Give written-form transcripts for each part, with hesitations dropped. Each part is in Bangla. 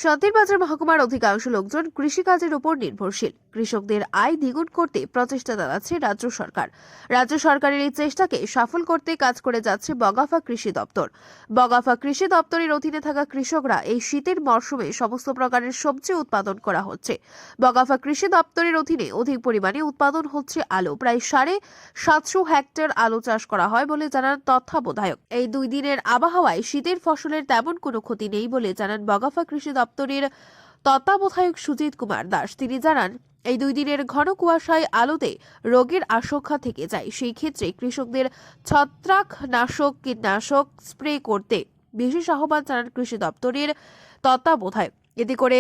শান্তিরবাজার মহকুমার অধিকাংশ লোকজন কৃষিকাজের উপর নির্ভরশীল। কৃষকদের আয় দ্বিগুণ করতে প্রচেষ্টা চালাচ্ছে রাজ্য সরকার। রাজ্য সরকারের এই চেষ্টাকে সফল করতে কাজ করে যাচ্ছে বগাফা কৃষি দপ্তর। বগাফা কৃষি দপ্তরের অধীনে থাকা কৃষকরা এই শীতের মরশুমে সমস্ত প্রকারের সবজি উৎপাদন করা হচ্ছে। বগাফা কৃষি দপ্তরের অধীনে অধিক পরিমাণে উৎপাদন হচ্ছে আলু। প্রায় 750 হেক্টর আলু চাষ করা হয় বলে জানান তত্ত্বাবধায়ক। এই 2 দিনের আবহাওয়ায় শীতের ফসলের তেমন কোনো ক্ষতি নেই বলে জানান বগাফা কৃষি দপ্তরের তত্ত্বাবধায়ক সুজিত কুমার দাস। তিনি জানান, এই 2 দিনের ঘন কুয়াশায় আলুতে রোগের আশঙ্কা থেকে যায়। সেই ক্ষেত্রে কৃষকদের ছত্রাকনাশক কীটনাশক স্প্রে করতে বিশেষ আহ্বান জানান কৃষি দপ্তরের তত্ত্বাবধায়ক। এতে করে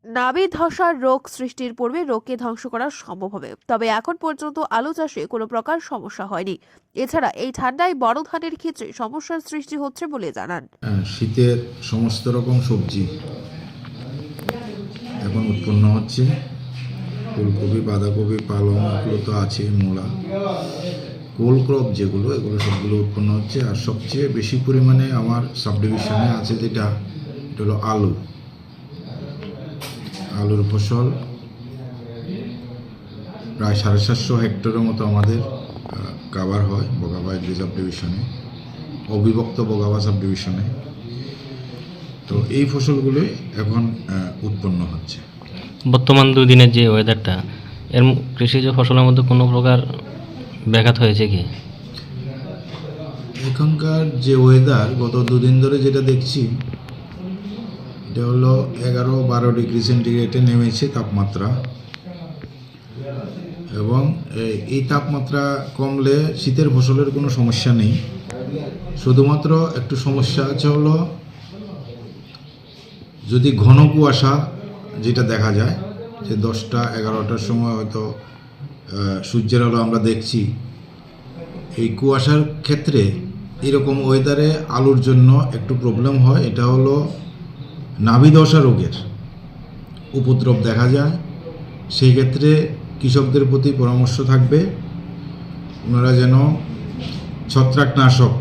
নাবি ধসার রোগ সৃষ্টির পূর্বে রোগকে ধ্বংস করা সম্ভব হবে। তবে এখন পর্যন্ত আলু চাষে কোনো প্রকার সমস্যা হয়নি। এছাড়া এই ঠান্ডায় বড় ধানের ক্ষেত্রে সমস্যার সৃষ্টি হচ্ছে বলে জানান। শীতের সমস্ত রকম সবজি এখন উৎপন্ন হচ্ছে। ফুলকপি, বাঁধাকপি, পালং, এগুলো তো আছে, মূলা, কোল ক্রপ যেগুলো, এগুলো সবগুলো উৎপন্ন হচ্ছে। আর সবচেয়ে বেশি পরিমাণে আমার সাব ডিভিশনে আছে যেটা, এটা হলো আলু। আলুর ফসল প্রায় 750 হেক্টরের মতো আমাদের কাভার হয় বগাফা এগ্রি সাব ডিভিশনে, অবিভক্ত বগাফা সাব ডিভিশনে। তো এই ফসলগুলোই এখন উৎপন্ন হচ্ছে। বর্তমান 2 দিনের যে ওয়েদারটা, এর কৃষিজ ফসলের মধ্যে কোনো প্রকার ব্যাঘাত হয়েছে কি? এখনকার যে ওয়েদার, গত 2 দিন ধরে যেটা দেখছি, এটা হলো 11-12 ডিগ্রি সেন্টিগ্রেডে নেমেছে তাপমাত্রা। এবং এই তাপমাত্রা কমলে শীতের ফসলের কোনো সমস্যা নেই। শুধুমাত্র একটু সমস্যা আছে হলো যদি ঘন কুয়াশা যেটা দেখা যায়, যে 10টা-11টার সময় হয়তো সূর্যের আলো আমরা দেখছি, এই কুয়াশার ক্ষেত্রে এরকম ওয়েদারে আলুর জন্য একটু প্রবলেম হয়। এটা হলো নাভি ধসা রোগের উপদ্রব দেখা যায়। সেই ক্ষেত্রে কৃষকদের প্রতি পরামর্শ থাকবে, ওনারা যেন ছত্রাকনাশক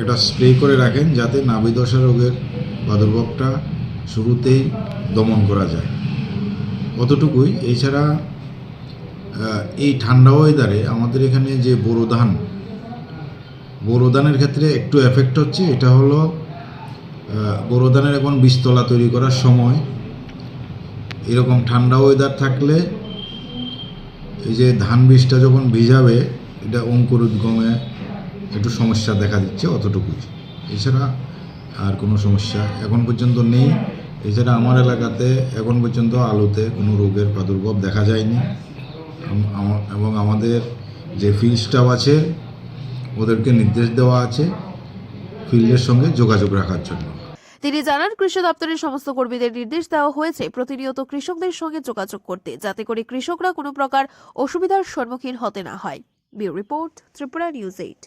এটা স্প্রে করে রাখেন, যাতে নাভি ধসা রোগের প্রাদুর্ভাবটা শুরুতেই দমন করা যায়। অতটুকুই। এছাড়া এই ঠান্ডা ওয়েদারে আমাদের এখানে যে বোরো ধানের ক্ষেত্রে একটু এফেক্ট হচ্ছে। এটা হলো বোরো ধানের এখন বীজতলা তৈরি করার সময়। এরকম ঠান্ডা ওয়েদার থাকলে এই যে ধান বীজটা যখন ভিজাবে, এটা অঙ্কুর উদ্গমে একটু সমস্যা দেখা দিচ্ছে, অতটুকুই। এছাড়া আর কোনো সমস্যা এখন পর্যন্ত নেই। এছাড়া আমার এলাকাতে এখন পর্যন্ত আলুতে কোনো রোগের প্রাদুর্ভাব দেখা যায়নি। এবং আমাদের যে ফিল্ড স্টাফ আছে, ওদেরকে নির্দেশ দেওয়া আছে ফিল্ডের সঙ্গে যোগাযোগ রাখার জন্য। তিনি জানান, কৃষি দপ্তরের সমস্ত কর্মীদের নির্দেশ দেওয়া হয়েছে প্রতিনিয়ত কৃষকদের সঙ্গে যোগাযোগ করতে, যাতে করে কৃষকরা কোনো প্রকার অসুবিধার সম্মুখীন হতে না হয়। Bureau report, Tripura news 8।